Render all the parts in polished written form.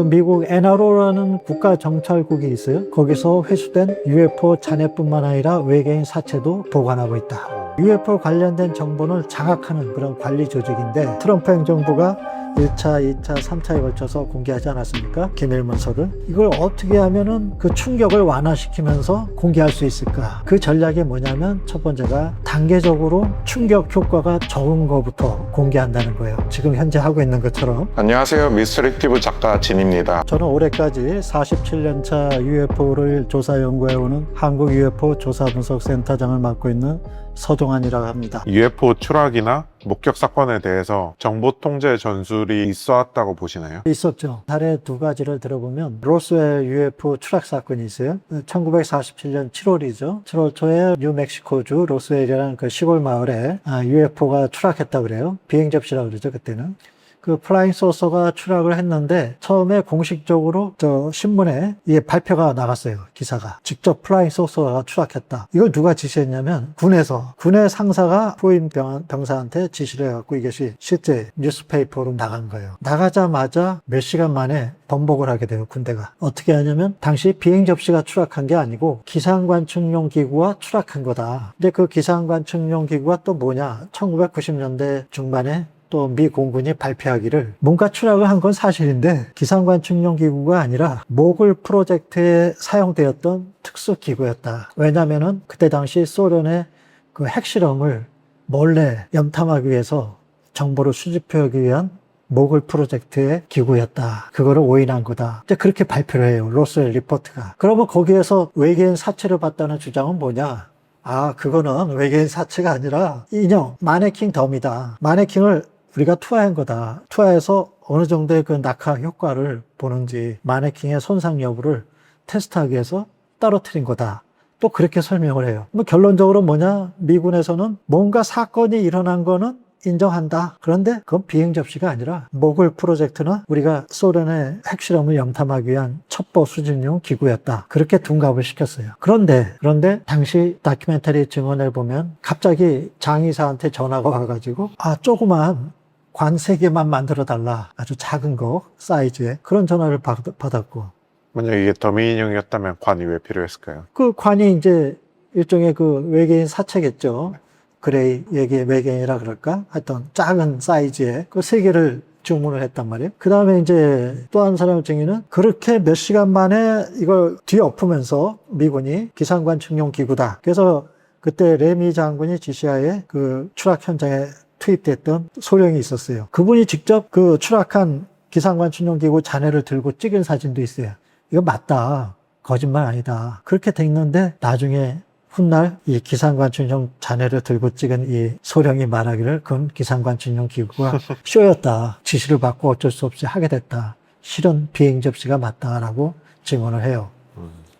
미국 NRO라는 국가정찰국이 있어요. 거기서 회수된 UFO 잔해뿐만 아니라 외계인 사체도 보관하고 있다. UFO 관련된 정보를 장악하는 그런 관리 조직인데, 트럼프 행정부가 1차, 2차, 3차에 걸쳐서 공개하지 않았습니까? 기밀문서를. 이걸 어떻게 하면은 그 충격을 완화시키면서 공개할 수 있을까? 그 전략이 뭐냐면, 첫 번째가 단계적으로 충격 효과가 적은 거부터 공개한다는 거예요. 지금 현재 하고 있는 것처럼. 안녕하세요. 미스터리티브 작가 진입니다. 저는 올해까지 47년차 UFO를 조사 연구해오는 한국 UFO 조사분석센터장을 맡고 있는 서종환이라고 합니다. UFO 추락이나 목격 사건에 대해서 정보 통제 전술이 있어왔다고 보시나요? 있었죠. 사례 두 가지를 들어보면, 로스웰 UFO 추락 사건이 있어요. 1947년 7월이죠. 7월 초에 뉴멕시코주 로스웰이라는 그 시골 마을에 UFO가 추락했다고 그래요. 비행 접시라고 그러죠, 그때는. 그 플라잉 소서가 추락을 했는데, 처음에 공식적으로 신문에 이게 발표가 나갔어요. 기사가. 직접 플라잉 소서가 추락했다. 이걸 누가 지시했냐면, 군의 상사가 후임 병사한테 지시를 해갖고 이것이 실제 뉴스페이퍼로 나간 거예요. 나가자마자 몇 시간 만에 번복을 하게 돼요, 군대가. 어떻게 하냐면, 당시 비행 접시가 추락한 게 아니고 기상관측용 기구가 추락한 거다. 근데 그 기상관측용 기구가 또 뭐냐? 1990년대 중반에 또 미 공군이 발표하기를, 뭔가 추락을 한 건 사실인데 기상관측용 기구가 아니라 모글 프로젝트에 사용되었던 특수 기구였다. 왜냐면은 그때 당시 소련의 그 핵실험을 몰래 염탐하기 위해서 정보를 수집하기 위한 모글 프로젝트의 기구였다. 그거를 오인한 거다. 이제 그렇게 발표를 해요, 로스웰 리포트가. 그러면 거기에서 외계인 사체를 봤다는 주장은 뭐냐? 그거는 외계인 사체가 아니라 인형, 마네킹 덤이다. 마네킹을 우리가 투하한 거다. 투하해서 어느 정도의 그 낙하 효과를 보는지, 마네킹의 손상 여부를 테스트하기 위해서 떨어뜨린 거다. 또 그렇게 설명을 해요. 결론적으로 뭐냐? 미군에서는 뭔가 사건이 일어난 거는 인정한다. 그런데 그건 비행 접시가 아니라 모글 프로젝트나 우리가 소련의 핵실험을 염탐하기 위한 첩보 수집용 기구였다. 그렇게 둔갑을 시켰어요. 그런데 당시 다큐멘터리 증언을 보면 갑자기 장의사한테 전화가 와가지고 조그만 관 3개만 만들어달라. 아주 작은 거 사이즈에. 그런 전화를 받았고. 만약 이게 더미 인형이었다면 관이 왜 필요했을까요? 그 관이 이제 일종의 그 외계인 사체겠죠. 그레이 외계인이라 그럴까? 하여튼 작은 사이즈의 그 3개를 주문을 했단 말이에요. 그 다음에 이제 또 한 사람의 증인은 그렇게 몇 시간 만에 이걸 뒤엎으면서 미군이 기상관측용 기구다. 그래서 그때 레미 장군이 지시하에 그 추락 현장에 투입됐던 소령이 있었어요. 그분이 직접 그 추락한 기상관측용 기구 잔해를 들고 찍은 사진도 있어요. 이거 맞다. 거짓말 아니다. 그렇게 돼 있는데, 나중에 훗날 이 기상관측용 잔해를 들고 찍은 이 소령이 말하기를 그건 기상관측용 기구가 쇼였다. 지시를 받고 어쩔 수 없이 하게 됐다. 실은 비행 접시가 맞다라고 증언을 해요.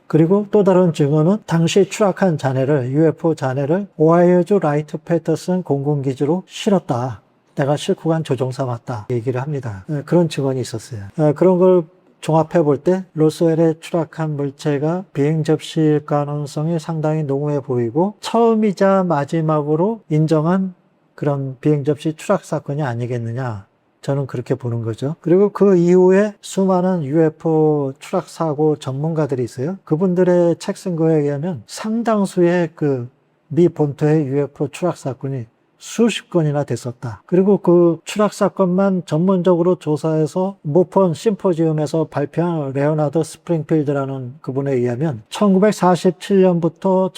그리고 또 다른 증언은 당시 추락한 잔해를, UFO 잔해를 오하이오주 라이트 패터슨 공군기지로 실었다. 내가 싣고 간 조종사 맞다. 얘기를 합니다. 그런 증언이 있었어요. 그런 걸 종합해 볼 때 로스웰에 추락한 물체가 비행 접시일 가능성이 상당히 농후해 보이고, 처음이자 마지막으로 인정한 그런 비행 접시 추락 사건이 아니겠느냐. 저는 그렇게 보는 거죠. 그리고 그 이후에 수많은 UFO 추락 사고 전문가들이 있어요. 그분들의 책 쓴 거에 의하면 상당수의 그 미 본토의 UFO 추락 사건이 수십 건이나 됐었다. 그리고 그 추락 사건만 전문적으로 조사해서 모폰 심포지움에서 발표한 레오나드 스프링필드라는 그분에 의하면 1947년부터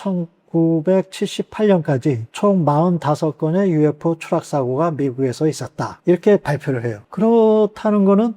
1978년까지 총 45건의 UFO 추락 사고가 미국에서 있었다. 이렇게 발표를 해요. 그렇다는 거는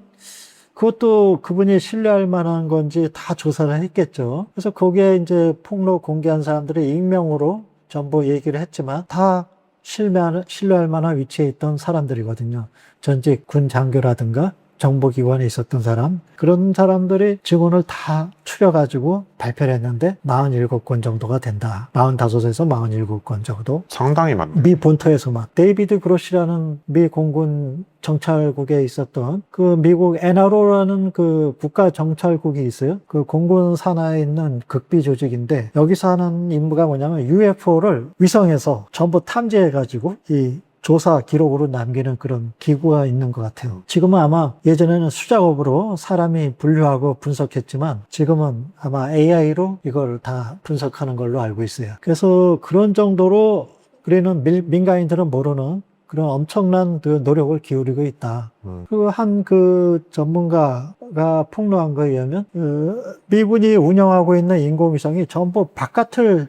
그것도 그분이 신뢰할 만한 건지 다 조사를 했겠죠. 그래서 거기에 이제 폭로 공개한 사람들이 익명으로 전부 얘기를 했지만 다 신뢰할 만한 위치에 있던 사람들이거든요. 전직 군 장교라든가 정보기관에 있었던 사람, 그런 사람들이 증언을 다 추려가지고 발표를 했는데 47건 정도가 된다. 45에서 47건 정도. 상당히 많네요. 미 본토에서만. 데이비드 그로시라는 미 공군 정찰국에 있었던 그 미국 NRO라는 그 국가 정찰국이 있어요. 그 공군 산하에 있는 극비 조직인데, 여기서 하는 임무가 뭐냐면 UFO를 위성에서 전부 탐지해가지고 이 조사 기록으로 남기는 그런 기구가 있는 것 같아요. 지금은 아마 예전에는 수작업으로 사람이 분류하고 분석했지만 지금은 아마 AI로 이걸 다 분석하는 걸로 알고 있어요. 그래서 그런 정도로 우리는 민간인들은 모르는 그런 엄청난 그 노력을 기울이고 있다. 그리고 한 그 전문가가 폭로한 거에 의하면 미군이 운영하고 있는 인공위성이 전부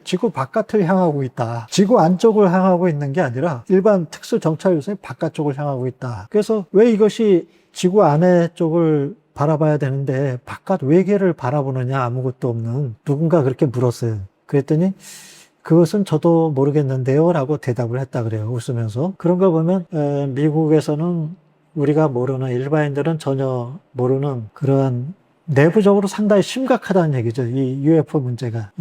지구 바깥을 향하고 있다. 지구 안쪽을 향하고 있는 게 아니라 일반 특수 정찰 위성이 바깥쪽을 향하고 있다. 그래서 왜 이것이 지구 안에 쪽을 바라봐야 되는데 바깥 외계를 바라보느냐, 아무것도 없는. 누군가 그렇게 물었어요. 그랬더니 그것은 저도 모르겠는데요 라고 대답을 했다 그래요. 웃으면서. 그런 걸 보면 미국에서는 우리가 모르는, 일반인들은 전혀 모르는 그러한 내부적으로 상당히 심각하다는 얘기죠. 이 UFO 문제가.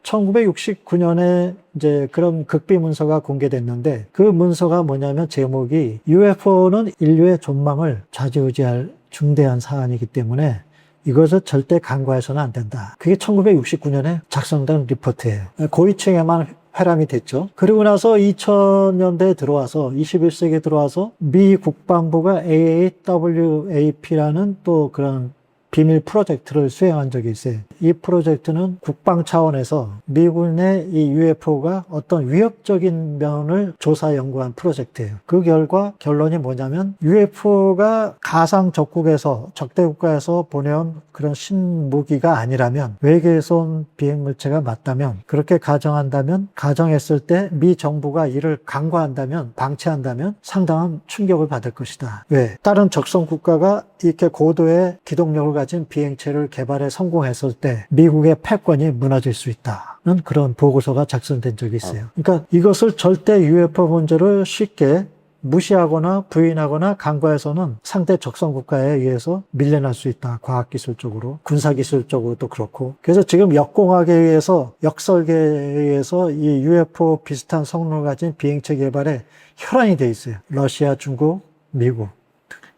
1969년에 이제 그런 극비 문서가 공개됐는데 그 문서가 뭐냐면 제목이 UFO는 인류의 존망을 좌지우지할 중대한 사안이기 때문에 이것을 절대 간과해서는 안 된다. 그게 1969년에 작성된 리포트예요. 고위층에만 회람이 됐죠. 그리고 나서 2000년대에 들어와서 21세기에 들어와서 미 국방부가 AAWAP라는 또 그런 비밀 프로젝트를 수행한 적이 있어요. 이 프로젝트는 국방 차원에서 미군의 이 UFO가 어떤 위협적인 면을 조사 연구한 프로젝트예요. 그 결론이 뭐냐면 UFO가 가상 적국에서 적대 국가에서 보내온 그런 신무기가 아니라면 외계에서 온 비행물체가 맞다면 그렇게 가정했을 때 미 정부가 이를 간과한다면 방치한다면 상당한 충격을 받을 것이다. 왜? 다른 적성 국가가 이렇게 고도의 기동력을 가진 비행체를 개발에 성공했을 때 미국의 패권이 무너질 수 있다는 그런 보고서가 작성된 적이 있어요. 그러니까 이것을 절대 UFO 문제를 쉽게 무시하거나 부인하거나 간과해서는 상대 적성 국가에 의해서 밀려날 수 있다. 과학기술적으로, 군사기술적으로도 그렇고. 그래서 지금 역설계에 의해서 이 UFO 비슷한 성능을 가진 비행체 개발에 혈안이 돼 있어요. 러시아, 중국, 미국.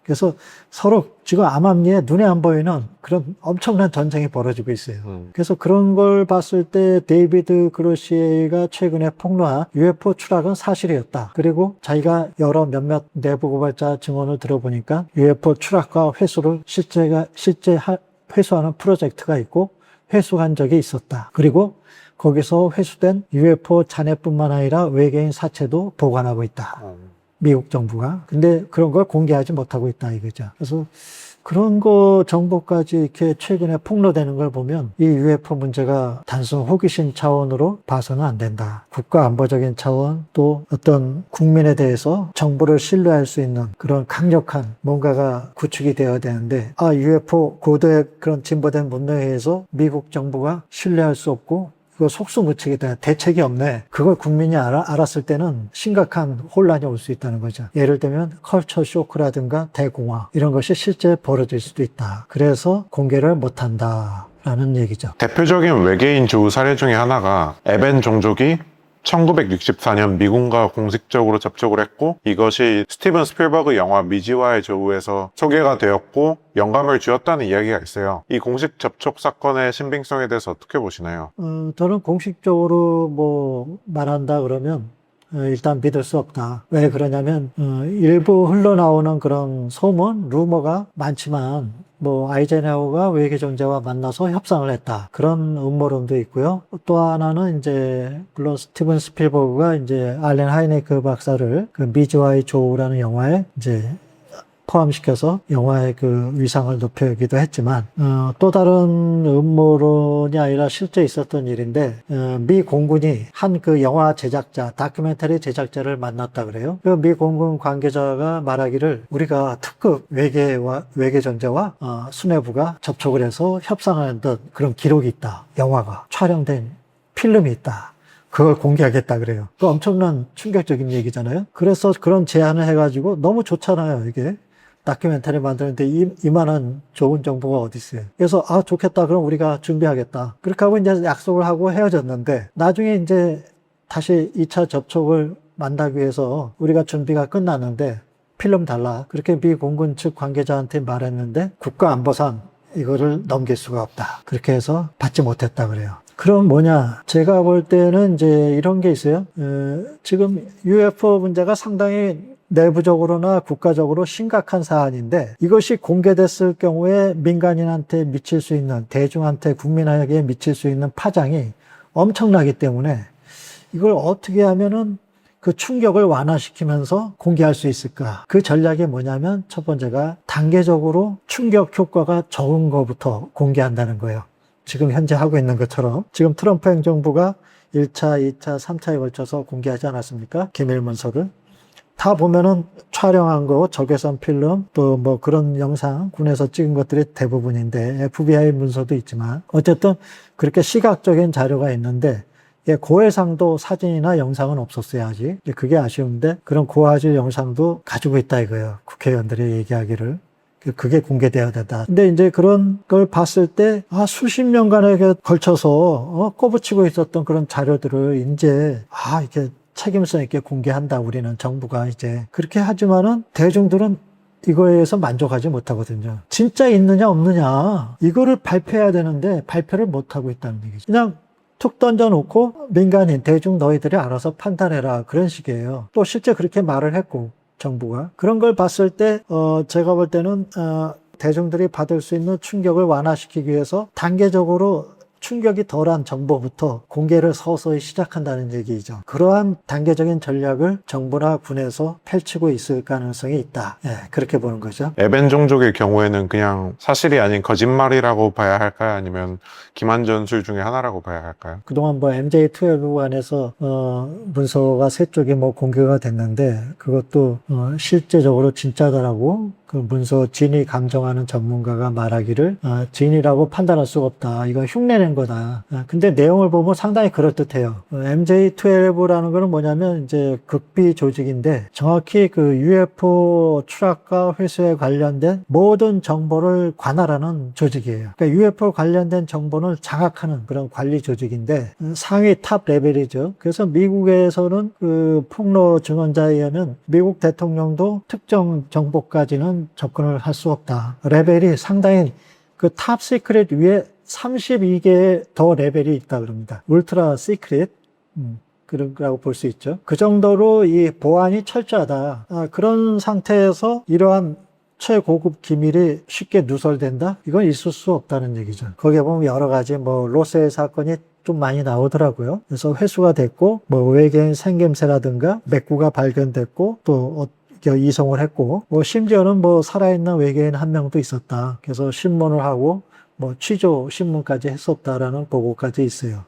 그래서 서로 지금 암암리에 눈에 안 보이는 그런 엄청난 전쟁이 벌어지고 있어요. 그래서 그런 걸 봤을 때 데이비드 그로시에가 최근에 폭로한 UFO 추락은 사실이었다. 그리고 자기가 여러 몇몇 내부 고발자 증언을 들어보니까 UFO 추락과 회수를 실제 회수하는 프로젝트가 있고 회수한 적이 있었다. 그리고 거기서 회수된 UFO 잔해뿐만 아니라 외계인 사체도 보관하고 있다. 미국 정부가. 근데 그런 걸 공개하지 못하고 있다 이거죠. 그래서 그런 거 정보까지 이렇게 최근에 폭로되는 걸 보면 이 UFO 문제가 단순 호기심 차원으로 봐서는 안 된다. 국가 안보적인 차원 또 어떤 국민에 대해서 정보를 신뢰할 수 있는 그런 강력한 뭔가가 구축이 되어야 되는데 UFO 고도의 그런 진보된 문명에 의해서 미국 정부가 신뢰할 수 없고 그거 속수무책이다. 대책이 없네. 그걸 국민이 알았을 때는 심각한 혼란이 올 수 있다는 거죠. 예를 들면 컬처 쇼크라든가 대공황 이런 것이 실제 벌어질 수도 있다. 그래서 공개를 못한다. 라는 얘기죠. 대표적인 외계인 조우 사례 중에 하나가 에벤 종족이 1964년 미군과 공식적으로 접촉을 했고 이것이 스티븐 스필버그 영화 미지와의 조우에서 소개가 되었고 영감을 주었다는 이야기가 있어요. 이 공식 접촉 사건의 신빙성에 대해서 어떻게 보시나요? 저는 공식적으로 말한다 그러면 일단 믿을 수 없다. 왜 그러냐면 일부 흘러나오는 그런 소문, 루머가 많지만 아이젠하워가 외계정제와 만나서 협상을 했다. 그런 음모론도 있고요. 또 하나는 이제 물론 스티븐 스필버그가 이제 알렌 하이네크 박사를 그 미즈와의 조우라는 영화에 이제 포함시켜서 영화의 그 위상을 높이기도 했지만 또 다른 음모론이 아니라 실제 있었던 일인데 미 공군이 한 그 영화 제작자, 다큐멘터리 제작자를 만났다 그래요. 그 미 공군 관계자가 말하기를 우리가 특급 외계 전제와 수뇌부가 접촉을 해서 협상하는 듯 그런 기록이 있다. 영화가 촬영된 필름이 있다. 그걸 공개하겠다 그래요. 그 엄청난 충격적인 얘기잖아요. 그래서 그런 제안을 해가지고 너무 좋잖아요, 이게. 다큐멘터리 만드는데 이만한 좋은 정보가 어디 있어요. 그래서 좋겠다. 그럼 우리가 준비하겠다. 그렇게 하고 이제 약속을 하고 헤어졌는데 나중에 이제 다시 2차 접촉을 만나기 위해서 우리가 준비가 끝났는데 필름 달라. 그렇게 미 공군 측 관계자한테 말했는데 국가안보상 이거를 넘길 수가 없다. 그렇게 해서 받지 못했다 그래요. 그럼 뭐냐? 제가 볼 때는 이제 이런 게 있어요. 지금 UFO 문제가 상당히 내부적으로나 국가적으로 심각한 사안인데 이것이 공개됐을 경우에 민간인한테 미칠 수 있는, 대중한테, 국민에게 미칠 수 있는 파장이 엄청나기 때문에 이걸 어떻게 하면은 그 충격을 완화시키면서 공개할 수 있을까? 그 전략이 뭐냐면 첫 번째가 단계적으로 충격 효과가 적은 것부터 공개한다는 거예요. 지금 현재 하고 있는 것처럼 지금 트럼프 행정부가 1차, 2차, 3차에 걸쳐서 공개하지 않았습니까? 기밀 문서를. 다 보면은 촬영한 거, 적외선 필름, 또 뭐 그런 영상, 군에서 찍은 것들이 대부분인데, FBI 문서도 있지만, 어쨌든 그렇게 시각적인 자료가 있는데, 고해상도 사진이나 영상은 없었어요, 아직. 그게 아쉬운데, 그런 고화질 영상도 가지고 있다 이거예요. 국회의원들이 얘기하기를. 그게 공개돼야 된다. 근데 이제 그런 걸 봤을 때, 수십 년간에 걸쳐서, 꼬부치고 있었던 그런 자료들을 이제, 이렇게 책임성 있게 공개한다, 우리는 정부가 이제. 그렇게 하지만은 대중들은 이거에 의해서 만족하지 못하거든요. 진짜 있느냐 없느냐 이거를 발표해야 되는데 발표를 못하고 있다는 얘기죠. 그냥 툭 던져놓고 민간인, 대중 너희들이 알아서 판단해라 그런 식이에요. 또 실제 그렇게 말을 했고 정부가. 그런 걸 봤을 때 제가 볼 때는 대중들이 받을 수 있는 충격을 완화시키기 위해서 단계적으로 충격이 덜한 정보부터 공개를 서서히 시작한다는 얘기죠. 그러한 단계적인 전략을 정부나 군에서 펼치고 있을 가능성이 있다. 그렇게 보는 거죠. 에벤 종족의 경우에는 그냥 사실이 아닌 거짓말이라고 봐야 할까요? 아니면 기만 전술 중에 하나라고 봐야 할까요? 그동안 뭐 MJ12 안에서 문서가 세 쪽이 뭐 공개가 됐는데 그것도 실제적으로 진짜다라고 그 문서 진위 감정하는 전문가가 말하기를 진위라고 판단할 수가 없다. 이거 흉내낸 거다. 근데 내용을 보면 상당히 그럴듯해요. MJ12라는 거는 뭐냐면 이제 극비 조직인데 정확히 그 UFO 추락과 회수에 관련된 모든 정보를 관할하는 조직이에요. 그러니까 UFO 관련된 정보를 장악하는 그런 관리 조직인데 상위 탑 레벨이죠. 그래서 미국에서는 그 폭로 증언자에 의하면 미국 대통령도 특정 정보까지는 접근을 할 수 없다. 레벨이 상당히 그 탑 시크릿 위에 32개의 더 레벨이 있다 그럽니다. 울트라 시크릿 그런 거라고 볼 수 있죠. 그 정도로 이 보안이 철저하다. 그런 상태에서 이러한 최고급 기밀이 쉽게 누설된다? 이건 있을 수 없다는 얘기죠. 거기에 보면 여러 가지 뭐 로스웰 사건이 좀 많이 나오더라고요. 그래서 회수가 됐고 뭐 외계인 생김새라든가 맥구가 발견됐고 또 이송을 했고 뭐 심지어는 뭐 살아있는 외계인 한 명도 있었다. 그래서 신문을 하고 뭐 취조 신문까지 했었다라는 보고까지 있어요.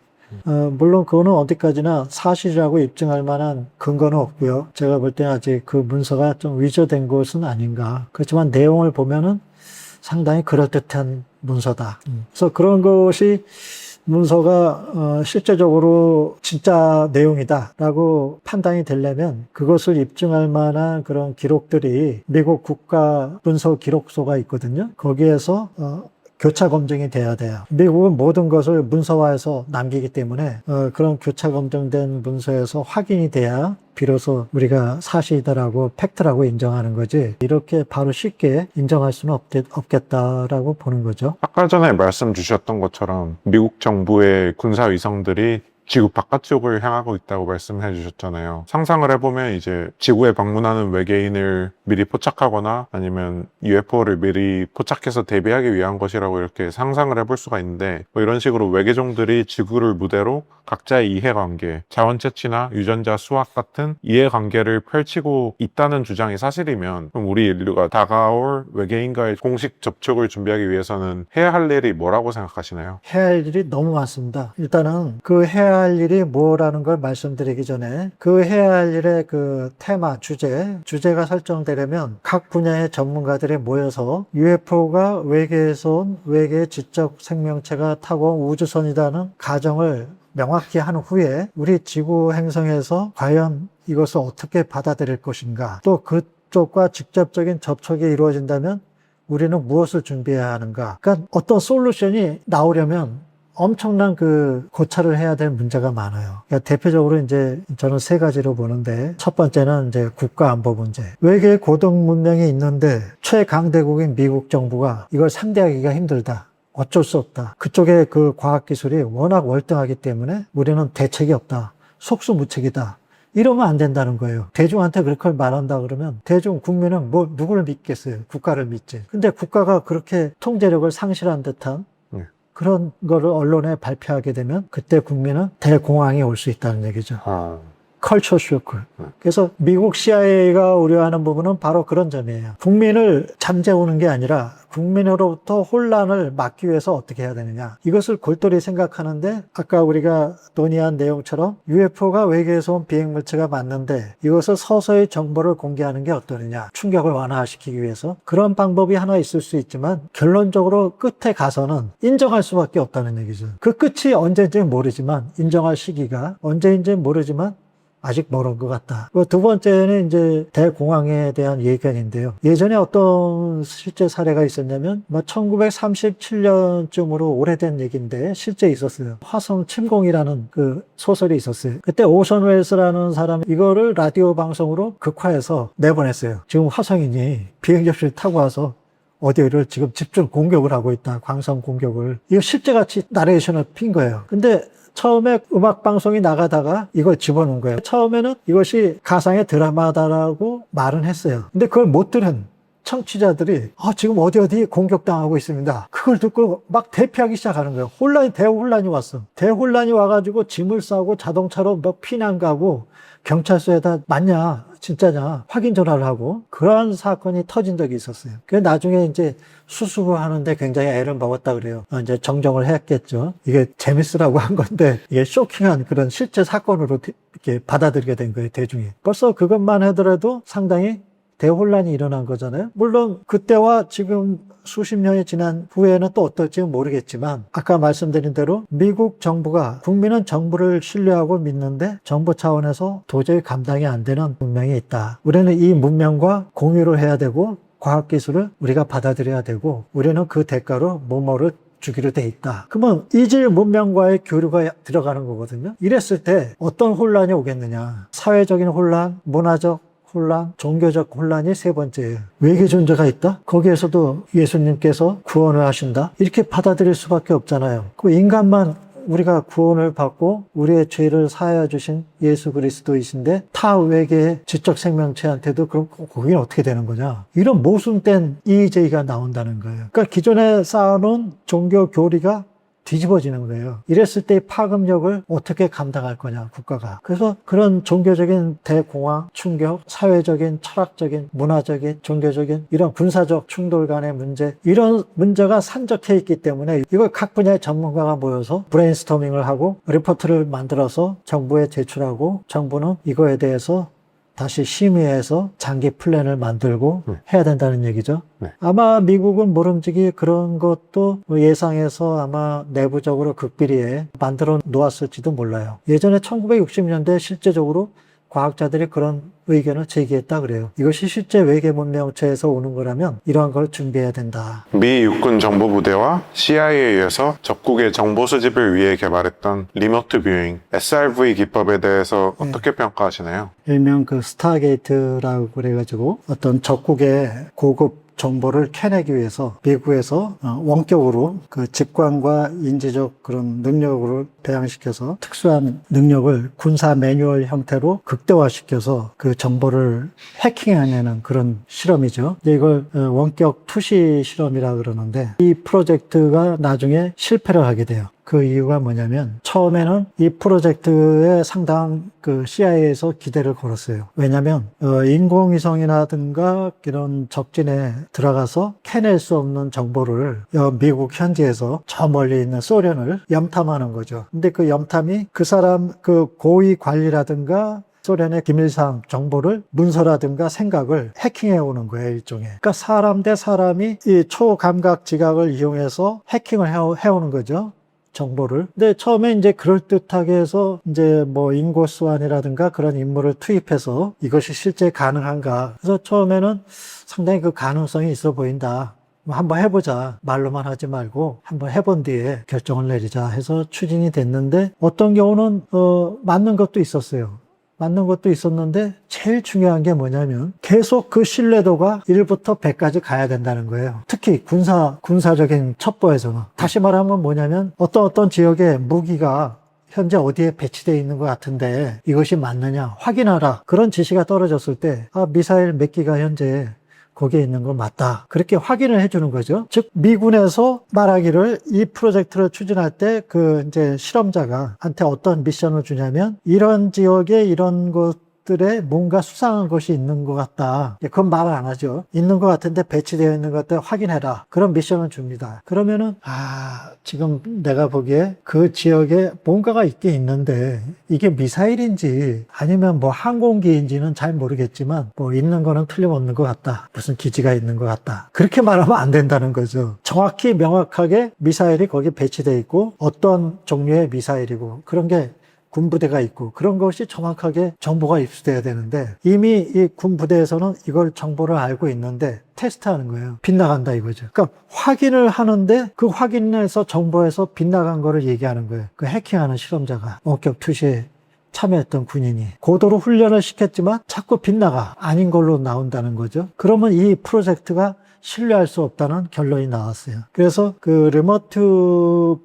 물론 그거는 어디까지나 사실이라고 입증할 만한 근거는 없고요. 제가 볼 때는 아직 그 문서가 좀 위조된 것은 아닌가. 그렇지만 내용을 보면은 상당히 그럴듯한 문서다. 그래서 그런 것이 문서가 실제적으로 진짜 내용이다라고 판단이 되려면 그것을 입증할 만한 그런 기록들이 미국 국가 문서 기록소가 있거든요. 거기에서 교차 검증이 돼야 돼요. 미국은 모든 것을 문서화해서 남기기 때문에 그런 교차 검증된 문서에서 확인이 돼야 비로소 우리가 사실이다라고 팩트라고 인정하는 거지 이렇게 바로 쉽게 인정할 수는 없겠다라고 보는 거죠. 아까 전에 말씀 주셨던 것처럼 미국 정부의 군사 위성들이 지구 바깥쪽을 향하고 있다고 말씀해 주셨잖아요. 상상을 해보면 이제 지구에 방문하는 외계인을 미리 포착하거나 아니면 UFO를 미리 포착해서 대비하기 위한 것이라고 이렇게 상상을 해볼 수가 있는데 뭐 이런 식으로 외계종들이 지구를 무대로 각자의 이해관계, 자원 채취나 유전자 수학 같은 이해관계를 펼치고 있다는 주장이 사실이면 그럼 우리 인류가 다가올 외계인과의 공식 접촉을 준비하기 위해서는 해야 할 일이 뭐라고 생각하시나요? 해야 할 일이 너무 많습니다. 일단은 그 해야 할 일이 뭐라는 걸 말씀드리기 전에 그 해야 할 일의 그 테마, 주제가 설정되려면 각 분야의 전문가들이 모여서 UFO가 외계에서 온 외계 지적 생명체가 타고 온 우주선이라는 가정을 명확히 한 후에 우리 지구 행성에서 과연 이것을 어떻게 받아들일 것인가 또 그쪽과 직접적인 접촉이 이루어진다면 우리는 무엇을 준비해야 하는가 그러니까 어떤 솔루션이 나오려면 엄청난 그 고찰을 해야 될 문제가 많아요. 그러니까 대표적으로 이제 저는 세 가지로 보는데 첫 번째는 이제 국가 안보 문제. 외계 고등 문명이 있는데 최강대국인 미국 정부가 이걸 상대하기가 힘들다. 어쩔 수 없다. 그쪽의 그 과학기술이 워낙 월등하기 때문에 우리는 대책이 없다. 속수무책이다. 이러면 안 된다는 거예요. 대중한테 그렇게 말한다 그러면 대중 국민은 뭐 누구를 믿겠어요? 국가를 믿지. 근데 국가가 그렇게 통제력을 상실한 듯한 그런 거를 언론에 발표하게 되면 그때 국민은 대공황이 올 수 있다는 얘기죠. 컬처 쇼크. 그래서 미국 CIA가 우려하는 부분은 바로 그런 점이에요. 국민을 잠재우는 게 아니라 국민으로부터 혼란을 막기 위해서 어떻게 해야 되느냐. 이것을 골똘히 생각하는데 아까 우리가 논의한 내용처럼 UFO가 외계에서 온 비행물체가 맞는데 이것을 서서히 정보를 공개하는 게 어떠느냐. 충격을 완화시키기 위해서. 그런 방법이 하나 있을 수 있지만 결론적으로 끝에 가서는 인정할 수밖에 없다는 얘기죠. 그 끝이 언제인지는 모르지만 인정할 시기가 언제인지는 모르지만 아직 멀은 것 같다. 두 번째는 이제 대공황에 대한 예견인데요. 예전에 어떤 실제 사례가 있었냐면 1937년쯤으로 오래된 얘기인데 실제 있었어요. 화성 침공이라는 그 소설이 있었어요. 그때 오션 웰스라는 사람이 이거를 라디오 방송으로 극화해서 내보냈어요. 지금 화성인이 비행 접시를 타고 와서 어디를 지금 집중 공격을 하고 있다. 광선 공격을. 이거 실제같이 나레이션을 핀 거예요. 근데 처음에 음악방송이 나가다가 이걸 집어넣은 거예요. 처음에는 이것이 가상의 드라마다라고 말은 했어요. 근데 그걸 못 들은 청취자들이 지금 어디 공격당하고 있습니다. 그걸 듣고 막 대피하기 시작하는 거예요. 대혼란이 왔어. 대혼란이 와가지고 짐을 싸고 자동차로 막 피난 가고 경찰서에다 맞냐 진짜냐 확인 전화를 하고 그러한 사건이 터진 적이 있었어요. 그래서 나중에 이제 수습을 하는데 굉장히 애를 먹었다 그래요. 이제 정정을 했겠죠. 이게 재밌으라고 한 건데 이게 쇼킹한 그런 실제 사건으로 이렇게 받아들이게 된 거예요, 대중이. 벌써 그것만 하더라도 상당히 대혼란이 일어난 거잖아요. 물론 그때와 지금 수십 년이 지난 후에는 또 어떨지는 모르겠지만 아까 말씀드린 대로 미국 정부가 국민은 정부를 신뢰하고 믿는데 정부 차원에서 도저히 감당이 안 되는 문명이 있다. 우리는 이 문명과 공유를 해야 되고 과학기술을 우리가 받아들여야 되고 우리는 그 대가로 뭐뭐를 주기로 돼 있다. 그러면 이질 문명과의 교류가 들어가는 거거든요. 이랬을 때 어떤 혼란이 오겠느냐. 사회적인 혼란, 문화적 혼란, 종교적 혼란이 세 번째예요. 외계 존재가 있다? 거기에서도 예수님께서 구원을 하신다? 이렇게 받아들일 수밖에 없잖아요. 그 인간만 우리가 구원을 받고 우리의 죄를 사하여 주신 예수 그리스도이신데 타 외계의 지적 생명체한테도 그럼 거기는 어떻게 되는 거냐? 이런 모순된 이의제기가 나온다는 거예요. 그러니까 기존에 쌓아놓은 종교 교리가 뒤집어지는 거예요. 이랬을 때 파급력을 어떻게 감당할 거냐, 국가가. 그래서 그런 종교적인 대공황, 충격, 사회적인, 철학적인, 문화적인, 종교적인 이런 군사적 충돌 간의 문제, 이런 문제가 산적해 있기 때문에 이걸 각 분야의 전문가가 모여서 브레인스토밍을 하고 리포트를 만들어서 정부에 제출하고 정부는 이거에 대해서 다시 심의해서 장기 플랜을 만들고 해야 된다는 얘기죠. 아마 미국은 모름지기 그런 것도 예상해서 아마 내부적으로 극비리에 만들어 놓았을지도 몰라요. 예전에 1960년대 실제적으로 과학자들이 그런 의견을 제기했다 그래요. 이것이 실제 외계 문명체에서 오는 거라면 이러한 걸 준비해야 된다. 미 육군 정보부대와 CIA에서 적국의 정보 수집을 위해 개발했던 리모트 뷰잉, SRV 기법에 대해서 어떻게 평가하시나요? 일명 그 스타게이트라고 그래가지고 어떤 적국의 고급 정보를 캐내기 위해서 미국에서 원격으로 그 직관과 인지적 그런 능력을 배양시켜서 특수한 능력을 군사 매뉴얼 형태로 극대화시켜서 그 정보를 해킹해내는 그런 실험이죠. 이걸 원격 투시 실험이라 그러는데 이 프로젝트가 나중에 실패를 하게 돼요. 그 이유가 뭐냐면 처음에는 이 프로젝트에 상당한 그 CIA에서 기대를 걸었어요. 왜냐하면 인공위성이라든가 이런 적진에 들어가서 캐낼 수 없는 정보를 미국 현지에서 저 멀리 있는 소련을 염탐하는 거죠. 근데 그 염탐이 그 사람 그 고위 관리라든가 소련의 기밀상 정보를 문서라든가 생각을 해킹해 오는 거예요, 일종의. 그러니까 사람 대 사람이 이 초감각 지각을 이용해서 해킹을 해오는 거죠. 정보를. 근데 처음에 이제 그럴듯하게 해서 이제 뭐 인고스완이라든가 그런 인물을 투입해서 이것이 실제 가능한가. 그래서 처음에는 상당히 그 가능성이 있어 보인다. 한번 해보자. 말로만 하지 말고 한번 해본 뒤에 결정을 내리자 해서 추진이 됐는데 어떤 경우는 맞는 것도 있었어요. 맞는 것도 있었는데 제일 중요한 게 뭐냐면 계속 그 신뢰도가 1부터 100까지 가야 된다는 거예요. 특히 군사적인 첩보에서는. 다시 말하면 뭐냐면 어떤 지역에 무기가 현재 어디에 배치되어 있는 것 같은데 이것이 맞느냐 확인하라. 그런 지시가 떨어졌을 때 미사일 몇 기가 현재 거기에 있는 건 맞다. 그렇게 확인을 해주는 거죠. 즉 미군에서 말하기를 이 프로젝트를 추진할 때 그 이제 실험자가 한테 어떤 미션을 주냐면 이런 지역에 이런 것들에 뭔가 수상한 것이 있는 것 같다. 그건 말을 안 하죠. 있는 것 같은데 배치되어 있는 것들 확인해라. 그런 미션을 줍니다. 그러면은 지금 내가 보기에 그 지역에 뭔가가 있긴 있는데 이게 미사일인지 아니면 뭐 항공기인지는 잘 모르겠지만 뭐 있는 거는 틀림없는 것 같다. 무슨 기지가 있는 것 같다. 그렇게 말하면 안 된다는 거죠. 정확히 명확하게 미사일이 거기 배치되어 있고 어떤 종류의 미사일이고 그런 게 군부대가 있고 그런 것이 정확하게 정보가 입수돼야 되는데 이미 이 군부대에서는 이걸 정보를 알고 있는데 테스트하는 거예요. 빗나간다 이거죠. 그러니까 확인을 하는데 그 확인에서 정보에서 빗나간 거를 얘기하는 거예요. 그 해킹하는 실험자가 원격 투시에 참여했던 군인이 고도로 훈련을 시켰지만 자꾸 빗나가 아닌 걸로 나온다는 거죠. 그러면 이 프로젝트가 신뢰할 수 없다는 결론이 나왔어요. 그래서 그 리모트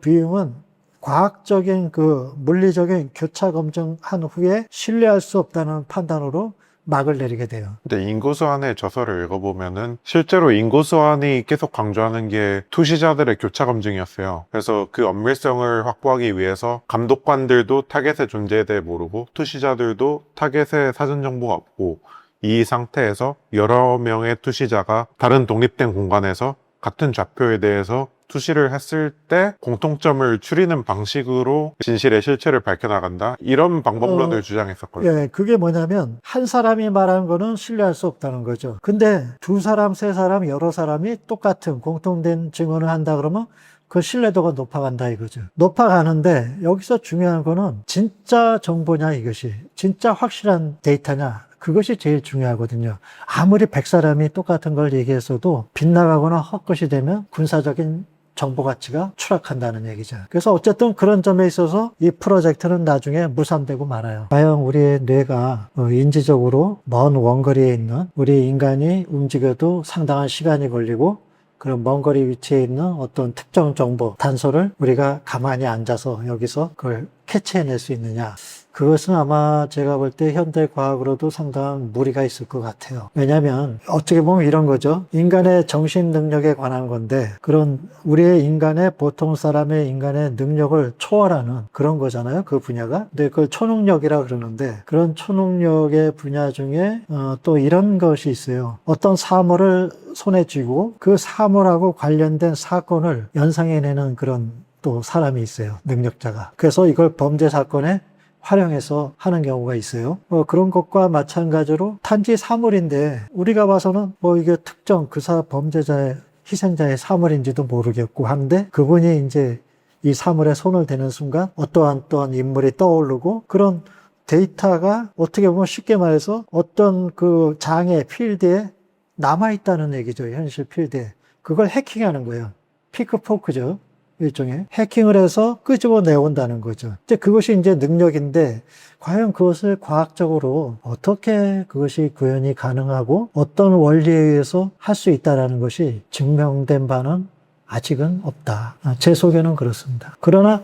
뷰잉은 과학적인 그 물리적인 교차 검증한 후에 신뢰할 수 없다는 판단으로 막을 내리게 돼요. 근데 인고수환의 저서를 읽어보면은 실제로 인고수환이 계속 강조하는 게 투시자들의 교차 검증이었어요. 그래서 그 엄밀성을 확보하기 위해서 감독관들도 타겟의 존재에 대해 모르고 투시자들도 타겟의 사전 정보가 없고 이 상태에서 여러 명의 투시자가 다른 독립된 공간에서 같은 좌표에 대해서 투시를 했을 때 공통점을 추리는 방식으로 진실의 실체를 밝혀나간다. 이런 방법론을 주장했었거든요. 예, 그게 뭐냐면 한 사람이 말하는 거는 신뢰할 수 없다는 거죠. 근데 두 사람, 세 사람, 여러 사람이 똑같은 공통된 증언을 한다 그러면 그 신뢰도가 높아간다 이거죠. 높아가는데 여기서 중요한 거는 진짜 정보냐 이것이. 진짜 확실한 데이터냐. 그것이 제일 중요하거든요. 아무리 100사람이 똑같은 걸 얘기했어도 빗나가거나 헛것이 되면 군사적인 정보 가치가 추락한다는 얘기죠. 그래서 어쨌든 그런 점에 있어서 이 프로젝트는 나중에 무산되고 말아요. 과연 우리의 뇌가 인지적으로 먼 원거리에 있는 우리 인간이 움직여도 상당한 시간이 걸리고 그런 먼 거리 위치에 있는 어떤 특정 정보, 단서를 우리가 가만히 앉아서 여기서 그걸 캐치해낼 수 있느냐. 그것은 아마 제가 볼 때 현대 과학으로도 상당한 무리가 있을 것 같아요. 왜냐하면 어떻게 보면 이런 거죠. 인간의 정신 능력에 관한 건데 그런 우리의 인간의 보통 사람의 인간의 능력을 초월하는 그런 거잖아요. 그 분야가. 근데 그걸 초능력이라 그러는데 그런 초능력의 분야 중에 또 이런 것이 있어요. 어떤 사물을 손에 쥐고 그 사물하고 관련된 사건을 연상해내는 그런 또 사람이 있어요. 능력자가. 그래서 이걸 범죄 사건에 활용해서 하는 경우가 있어요. 그런 것과 마찬가지로 단지 사물인데 우리가 봐서는 이게 특정 범죄자의 희생자의 사물인지도 모르겠고 한데 그분이 이제 이 사물에 손을 대는 순간 어떠한 인물이 떠오르고 그런 데이터가 어떻게 보면 쉽게 말해서 어떤 그 장애 필드에 남아있다는 얘기죠. 현실 필드에. 그걸 해킹하는 거예요. 피크포크죠. 일종의 해킹을 해서 끄집어 내온다는 거죠. 이제 그것이 이제 능력인데 과연 그것을 과학적으로 어떻게 그것이 구현이 가능하고 어떤 원리에 의해서 할 수 있다라는 것이 증명된 바는 아직은 없다. 제 소견은 그렇습니다. 그러나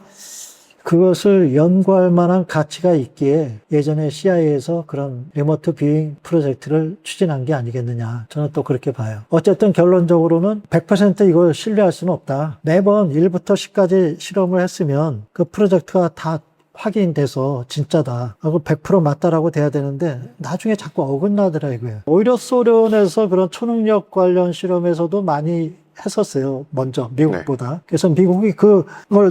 그것을 연구할 만한 가치가 있기에 예전에 CIA에서 그런 리모트 뷰잉 프로젝트를 추진한 게 아니겠느냐. 저는 또 그렇게 봐요. 어쨌든 결론적으로는 100% 이걸 신뢰할 수는 없다. 매번 1부터 10까지 실험을 했으면 그 프로젝트가 다 확인돼서 진짜다. 하고 100% 맞다라고 돼야 되는데 나중에 자꾸 어긋나더라 이거예요. 오히려 소련에서 그런 초능력 관련 실험에서도 많이 했었어요. 먼저 미국보다. 네. 그래서 미국이 그걸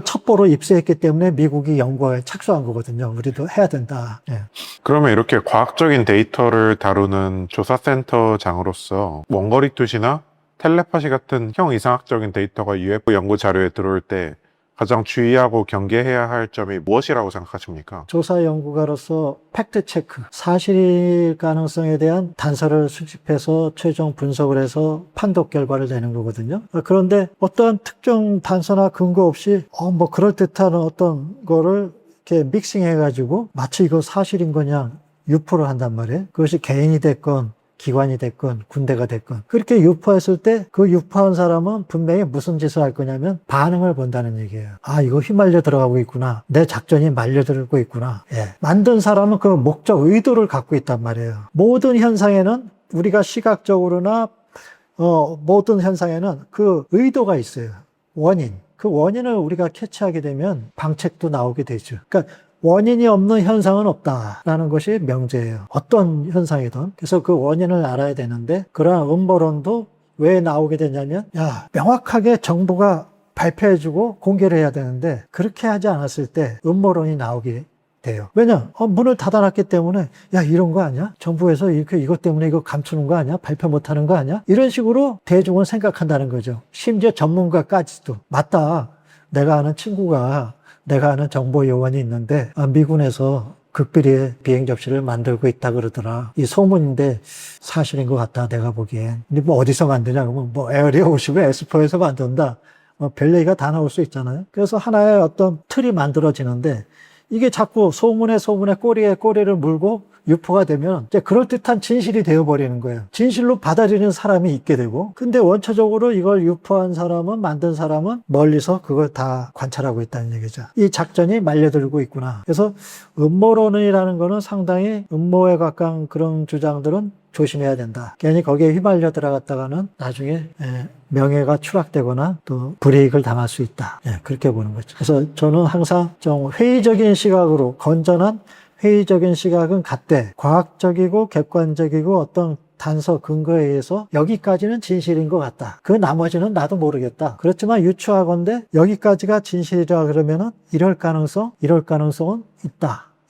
첩보로 입수했기 때문에 미국이 연구에 착수한 거거든요. 우리도 해야 된다. 네. 그러면 이렇게 과학적인 데이터를 다루는 조사센터장으로서 원거리 투시나 텔레파시 같은 형이상학적인 데이터가 UFO 연구 자료에 들어올 때 가장 주의하고 경계해야 할 점이 무엇이라고 생각하십니까? 조사 연구가로서 팩트 체크, 사실일 가능성에 대한 단서를 수집해서 최종 분석을 해서 판독 결과를 내는 거거든요. 그런데 어떠한 특정 단서나 근거 없이 그럴듯한 어떤 거를 이렇게 믹싱해가지고 마치 이거 사실인 거냐 유포를 한단 말이에요. 그것이 개인이 됐건 기관이 됐건 군대가 됐건 그렇게 유포했을 때 그 유포한 사람은 분명히 무슨 짓을 할 거냐면 반응을 본다는 얘기예요. 아, 이거 휘말려 들어가고 있구나. 내 작전이 말려들고 있구나. 예. 만든 사람은 그 목적 의도를 갖고 있단 말이에요. 모든 현상에는 우리가 시각적으로나 모든 현상에는 그 의도가 있어요. 원인. 그 원인을 우리가 캐치하게 되면 방책도 나오게 되죠. 그러니까 원인이 없는 현상은 없다라는 것이 명제예요. 어떤 현상이든. 그래서 그 원인을 알아야 되는데 그러한 음모론도 왜 나오게 되냐면 명확하게 정부가 발표해주고 공개를 해야 되는데 그렇게 하지 않았을 때 음모론이 나오게 돼요. 왜냐? 문을 닫아놨기 때문에 이런 거 아니야? 정부에서 이것 때문에 이거 감추는 거 아니야? 발표 못하는 거 아니야? 이런 식으로 대중은 생각한다는 거죠. 심지어 전문가까지도 맞다. 내가 아는 친구가 내가 아는 정보 요원이 있는데 미군에서 극비리에 비행 접시를 만들고 있다 그러더라. 이 소문인데 사실인 것 같다 내가 보기엔. 근데 뭐 어디서 만드냐 그러면 뭐 에어리어 50을 에스포에서 만든다. 별 얘기가 다 나올 수 있잖아요. 그래서 하나의 어떤 틀이 만들어지는데 이게 자꾸 소문에 꼬리에 꼬리를 물고 유포가 되면 이제 그럴듯한 진실이 되어버리는 거예요. 진실로 받아들이는 사람이 있게 되고 근데 원초적으로 이걸 유포한 사람은 만든 사람은 멀리서 그걸 다 관찰하고 있다는 얘기죠. 이 작전이 말려들고 있구나. 그래서 음모론이라는 거는 상당히 음모에 가까운 그런 주장들은 조심해야 된다. 괜히 거기에 휘말려 들어갔다가는 나중에 명예가 추락되거나 또 불이익을 당할 수 있다. 그렇게 보는 거죠. 그래서 저는 항상 좀 회의적인 시각으로 건전한 회의적인 시각은 갖되 과학적이고 객관적이고 어떤 단서 근거에 의해서 여기까지는 진실인 것 같다. 그 나머지는 나도 모르겠다. 그렇지만 유추하건대 여기까지가 진실이라 그러면은 이럴 가능성은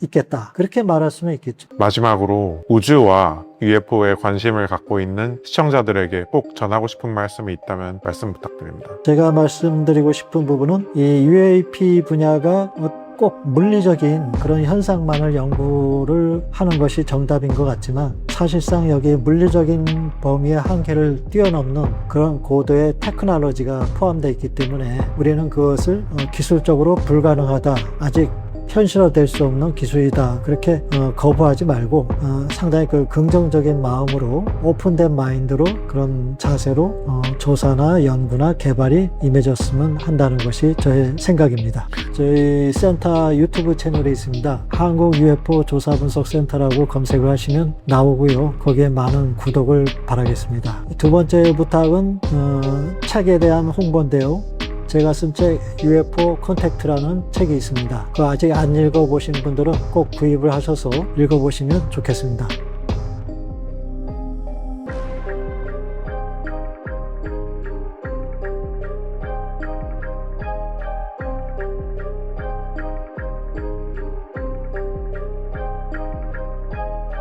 있겠다. 그렇게 말할 수는 있겠죠. 마지막으로 우주와 UFO에 관심을 갖고 있는 시청자들에게 꼭 전하고 싶은 말씀이 있다면 말씀 부탁드립니다. 제가 말씀드리고 싶은 부분은 이 UAP 분야가 꼭 물리적인 그런 현상만을 연구를 하는 것이 정답인 것 같지만 사실상 여기 물리적인 범위의 한계를 뛰어넘는 그런 고도의 테크놀로지가 포함되어 있기 때문에 우리는 그것을 기술적으로 불가능하다. 아직 현실화될 수 없는 기술이다. 그렇게 거부하지 말고 상당히 그 긍정적인 마음으로 오픈된 마인드로 그런 자세로 조사나 연구나 개발이 임해졌으면 한다는 것이 저의 생각입니다. 저희 센터 유튜브 채널이 있습니다. 한국 UFO 조사 분석 센터라고 검색을 하시면 나오고요. 거기에 많은 구독을 바라겠습니다. 두 번째 부탁은 책에 대한 홍보인데요. 제가 쓴 책 UFO 컨택트라는 책이 있습니다. 그거 아직 안 읽어보신 분들은 꼭 구입을 하셔서 읽어보시면 좋겠습니다.